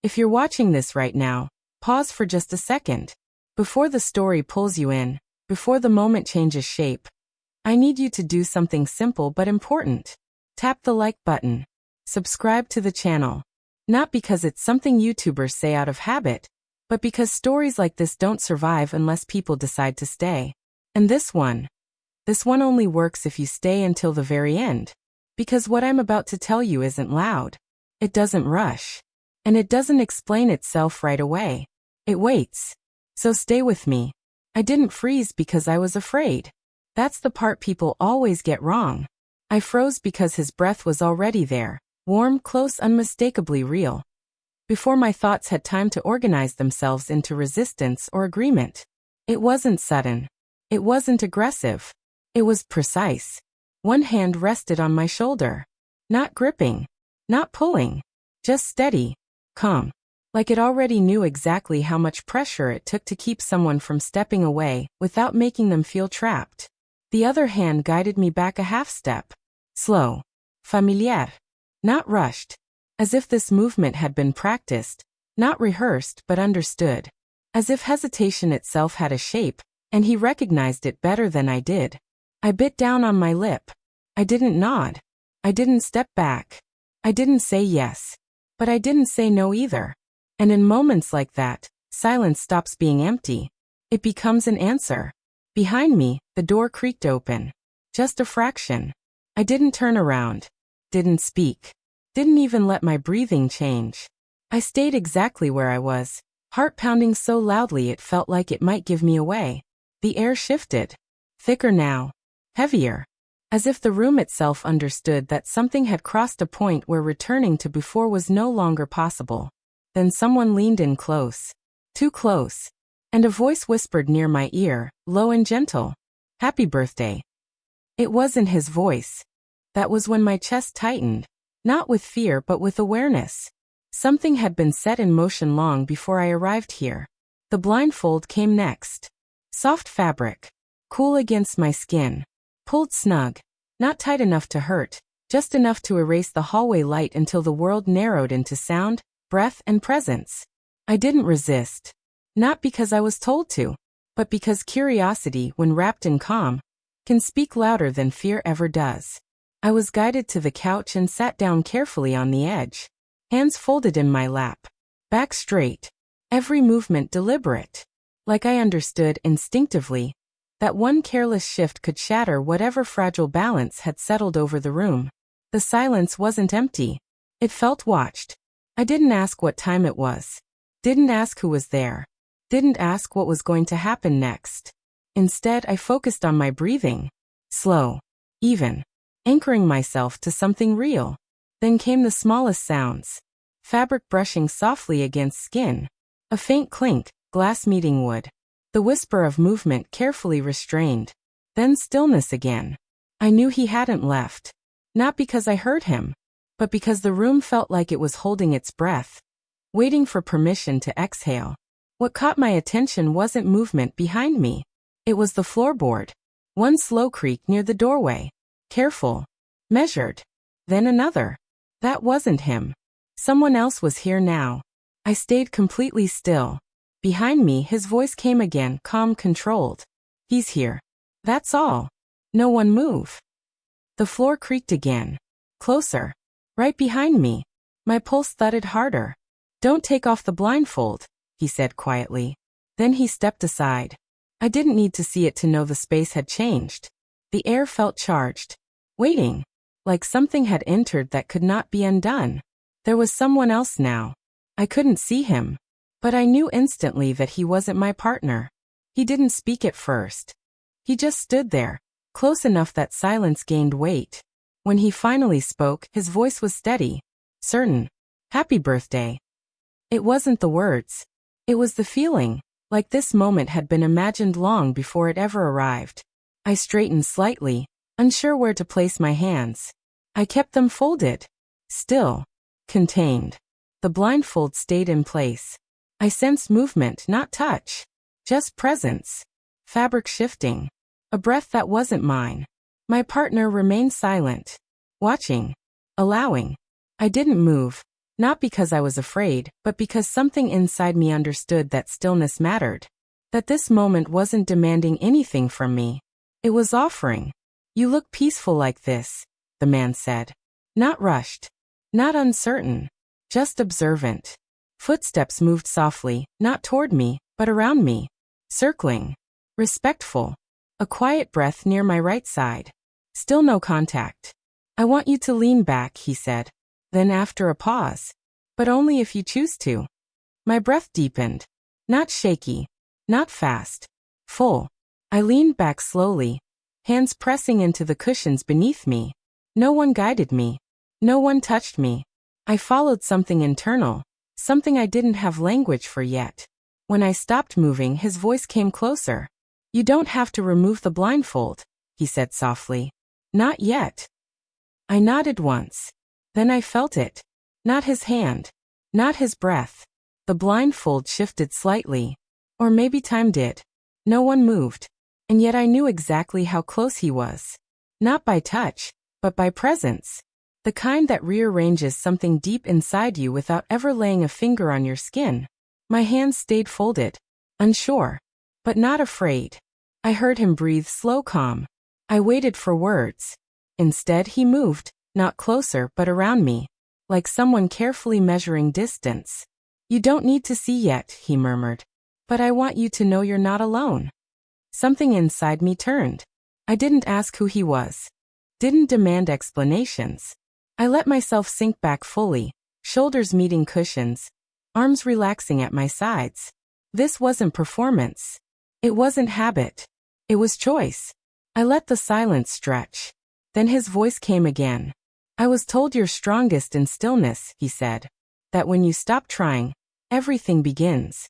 If you're watching this right now, pause for just a second. Before the story pulls you in, before the moment changes shape, I need you to do something simple but important. Tap the like button. Subscribe to the channel. Not because it's something YouTubers say out of habit, but because stories like this don't survive unless people decide to stay. And this one only works if you stay until the very end. Because what I'm about to tell you isn't loud. It doesn't rush. And it doesn't explain itself right away. It waits. So stay with me. I didn't freeze because I was afraid. That's the part people always get wrong. I froze because his breath was already there, warm, close, unmistakably real. Before my thoughts had time to organize themselves into resistance or agreement. It wasn't sudden. It wasn't aggressive. It was precise. One hand rested on my shoulder. Not gripping. Not pulling. Just steady. Calm. Like it already knew exactly how much pressure it took to keep someone from stepping away without making them feel trapped. The other hand guided me back a half step. Slow. Familiar. Not rushed. As if this movement had been practiced, not rehearsed but understood. As if hesitation itself had a shape, and he recognized it better than I did. I bit down on my lip. I didn't nod. I didn't step back. I didn't say yes. But I didn't say no either. And in moments like that, silence stops being empty. It becomes an answer. Behind me, the door creaked open. Just a fraction. I didn't turn around. Didn't speak. Didn't even let my breathing change. I stayed exactly where I was, heart pounding so loudly it felt like it might give me away. The air shifted. Thicker now. Heavier. As if the room itself understood that something had crossed a point where returning to before was no longer possible. Then someone leaned in close. Too close. And a voice whispered near my ear, low and gentle. Happy birthday. It wasn't his voice. That was when my chest tightened. Not with fear but with awareness. Something had been set in motion long before I arrived here. The blindfold came next. Soft fabric. Cool against my skin. Pulled snug. Not tight enough to hurt, just enough to erase the hallway light until the world narrowed into sound, breath, and presence. I didn't resist. Not because I was told to, but because curiosity, when wrapped in calm, can speak louder than fear ever does. I was guided to the couch and sat down carefully on the edge. Hands folded in my lap. Back straight. Every movement deliberate. Like I understood instinctively that one careless shift could shatter whatever fragile balance had settled over the room. The silence wasn't empty. It felt watched. I didn't ask what time it was. Didn't ask who was there. Didn't ask what was going to happen next. Instead, I focused on my breathing. Slow. Even. Anchoring myself to something real. Then came the smallest sounds. Fabric brushing softly against skin. A faint clink, glass meeting wood. The whisper of movement carefully restrained. Then stillness again. I knew he hadn't left. Not because I heard him, but because the room felt like it was holding its breath, waiting for permission to exhale. What caught my attention wasn't movement behind me. It was the floorboard. One slow creak near the doorway. Careful. Measured. Then another. That wasn't him. Someone else was here now. I stayed completely still. Behind me, his voice came again, calm, controlled. He's here. That's all. No one move. The floor creaked again. Closer. Right behind me. My pulse thudded harder. Don't take off the blindfold, he said quietly. Then he stepped aside. I didn't need to see it to know the space had changed. The air felt charged. Waiting. Like something had entered that could not be undone. There was someone else now. I couldn't see him. But I knew instantly that he wasn't my partner. He didn't speak at first. He just stood there, close enough that silence gained weight. When he finally spoke, his voice was steady, certain. Happy birthday. It wasn't the words. It was the feeling, like this moment had been imagined long before it ever arrived. I straightened slightly, unsure where to place my hands. I kept them folded. Still. Contained. The blindfold stayed in place. I sensed movement, not touch. Just presence. Fabric shifting. A breath that wasn't mine. My partner remained silent. Watching. Allowing. I didn't move. Not because I was afraid, but because something inside me understood that stillness mattered. That this moment wasn't demanding anything from me. It was offering. You look peaceful like this, the man said. Not rushed. Not uncertain. Just observant. Footsteps moved softly, not toward me, but around me. Circling. Respectful. A quiet breath near my right side. Still no contact. I want you to lean back, he said. Then after a pause. But only if you choose to. My breath deepened. Not shaky. Not fast. Full. I leaned back slowly, hands pressing into the cushions beneath me. No one guided me. No one touched me. I followed something internal, something I didn't have language for yet. When I stopped moving, his voice came closer. You don't have to remove the blindfold, he said softly. Not yet. I nodded once. Then I felt it. Not his hand. Not his breath. The blindfold shifted slightly. Or maybe time did. No one moved. And yet I knew exactly how close he was. Not by touch, but by presence. The kind that rearranges something deep inside you without ever laying a finger on your skin. My hands stayed folded. Unsure. But not afraid. I heard him breathe slow, calm. I waited for words. Instead he moved, not closer but around me. Like someone carefully measuring distance. You don't need to see yet, he murmured. But I want you to know you're not alone. Something inside me turned. I didn't ask who he was. Didn't demand explanations. I let myself sink back fully, shoulders meeting cushions, arms relaxing at my sides. This wasn't performance. It wasn't habit. It was choice. I let the silence stretch. Then his voice came again. I was told you're strongest in stillness, he said. That when you stop trying, everything begins.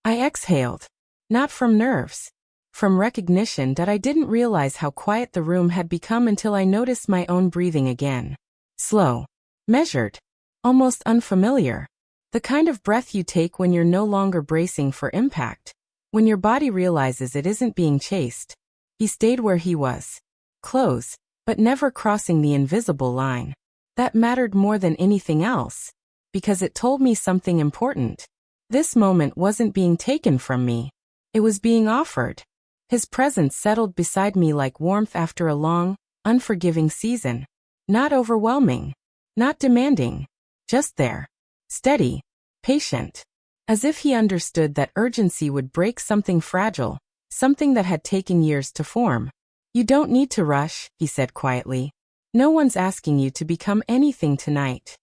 I exhaled. Not from nerves. From recognition that I didn't realize how quiet the room had become until I noticed my own breathing again. Slow. Measured. Almost unfamiliar. The kind of breath you take when you're no longer bracing for impact. When your body realizes it isn't being chased. He stayed where he was. Close, but never crossing the invisible line. That mattered more than anything else. Because it told me something important. This moment wasn't being taken from me. It was being offered. His presence settled beside me like warmth after a long, unforgiving season. Not overwhelming. Not demanding. Just there. Steady. Patient. As if he understood that urgency would break something fragile, something that had taken years to form. You don't need to rush, he said quietly. No one's asking you to become anything tonight.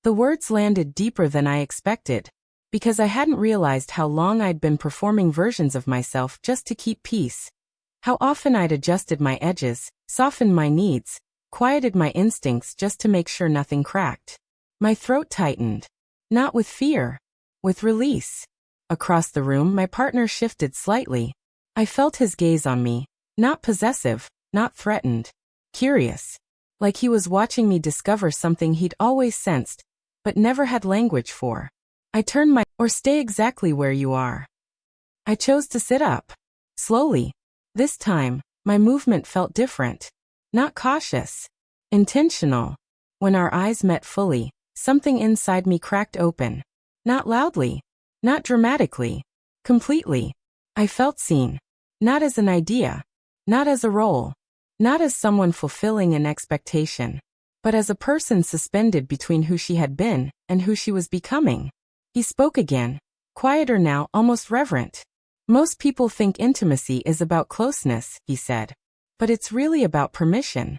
The words landed deeper than I expected. Because I hadn't realized how long I'd been performing versions of myself just to keep peace. How often I'd adjusted my edges, softened my needs, quieted my instincts just to make sure nothing cracked. My throat tightened. Not with fear. With release. Across the room, my partner shifted slightly. I felt his gaze on me. Not possessive, not threatened. Curious. Like he was watching me discover something he'd always sensed, but never had language for. I turned my or stay exactly where you are. I chose to sit up. Slowly. This time, my movement felt different. Not cautious. Intentional. When our eyes met fully, something inside me cracked open. Not loudly. Not dramatically. Completely. I felt seen. Not as an idea. Not as a role. Not as someone fulfilling an expectation. But as a person suspended between who she had been and who she was becoming. He spoke again, quieter now, almost reverent. Most people think intimacy is about closeness, he said. But it's really about permission.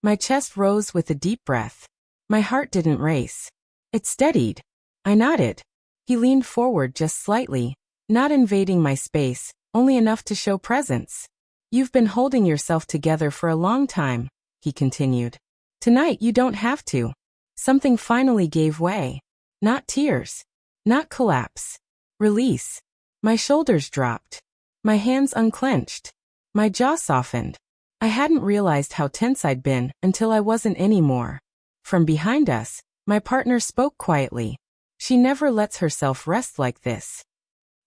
My chest rose with a deep breath. My heart didn't race. It steadied. I nodded. He leaned forward just slightly, not invading my space, only enough to show presence. You've been holding yourself together for a long time, he continued. Tonight you don't have to. Something finally gave way. Not tears. Not collapse. Release. My shoulders dropped. My hands unclenched. My jaw softened. I hadn't realized how tense I'd been until I wasn't anymore. From behind us, my partner spoke quietly. She never lets herself rest like this.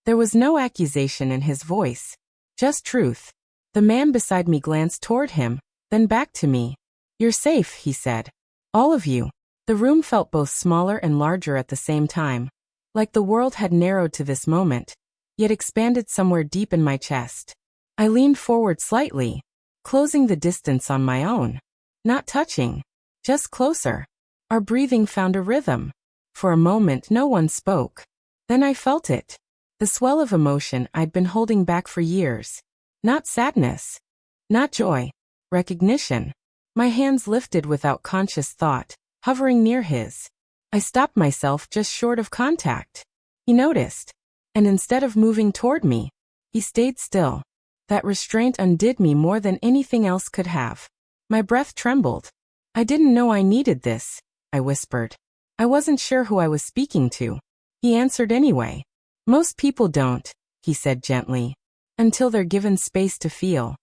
There was no accusation in his voice. Just truth. The man beside me glanced toward him, then back to me. You're safe, he said. All of you. The room felt both smaller and larger at the same time, like the world had narrowed to this moment, yet expanded somewhere deep in my chest. I leaned forward slightly, closing the distance on my own. Not touching, just closer. Our breathing found a rhythm. For a moment no one spoke. Then I felt it. The swell of emotion I'd been holding back for years. Not sadness. Not joy. Recognition. My hands lifted without conscious thought, hovering near his. I stopped myself just short of contact. He noticed. And instead of moving toward me, he stayed still. That restraint undid me more than anything else could have. My breath trembled. I didn't know I needed this, I whispered. I wasn't sure who I was speaking to. He answered anyway. Most people don't, he said gently, until they're given space to feel.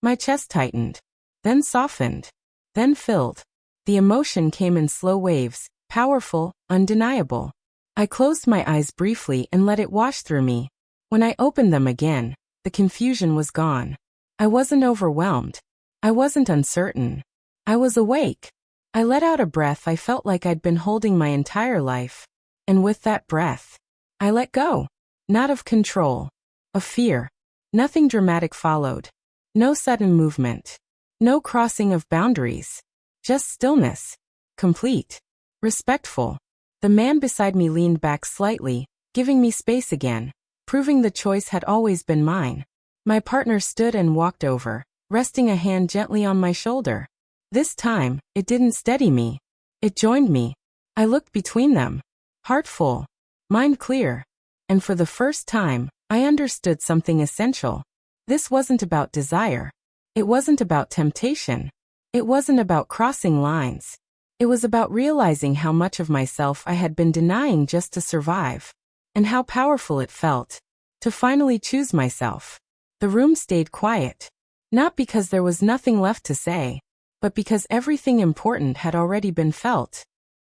My chest tightened, then softened, then filled. The emotion came in slow waves, powerful, undeniable. I closed my eyes briefly and let it wash through me. When I opened them again, the confusion was gone. I wasn't overwhelmed. I wasn't uncertain. I was awake. I let out a breath I felt like I'd been holding my entire life. And with that breath, I let go. Not of control. Of fear. Nothing dramatic followed. No sudden movement. No crossing of boundaries. Just stillness. Complete. Respectful. The man beside me leaned back slightly, giving me space again, proving the choice had always been mine. My partner stood and walked over, resting a hand gently on my shoulder. This time, it didn't steady me. It joined me. I looked between them. Heart full. Mind clear. And for the first time, I understood something essential. This wasn't about desire. It wasn't about temptation. It wasn't about crossing lines. It was about realizing how much of myself I had been denying just to survive. And how powerful it felt to finally choose myself. The room stayed quiet. Not because there was nothing left to say, but because everything important had already been felt.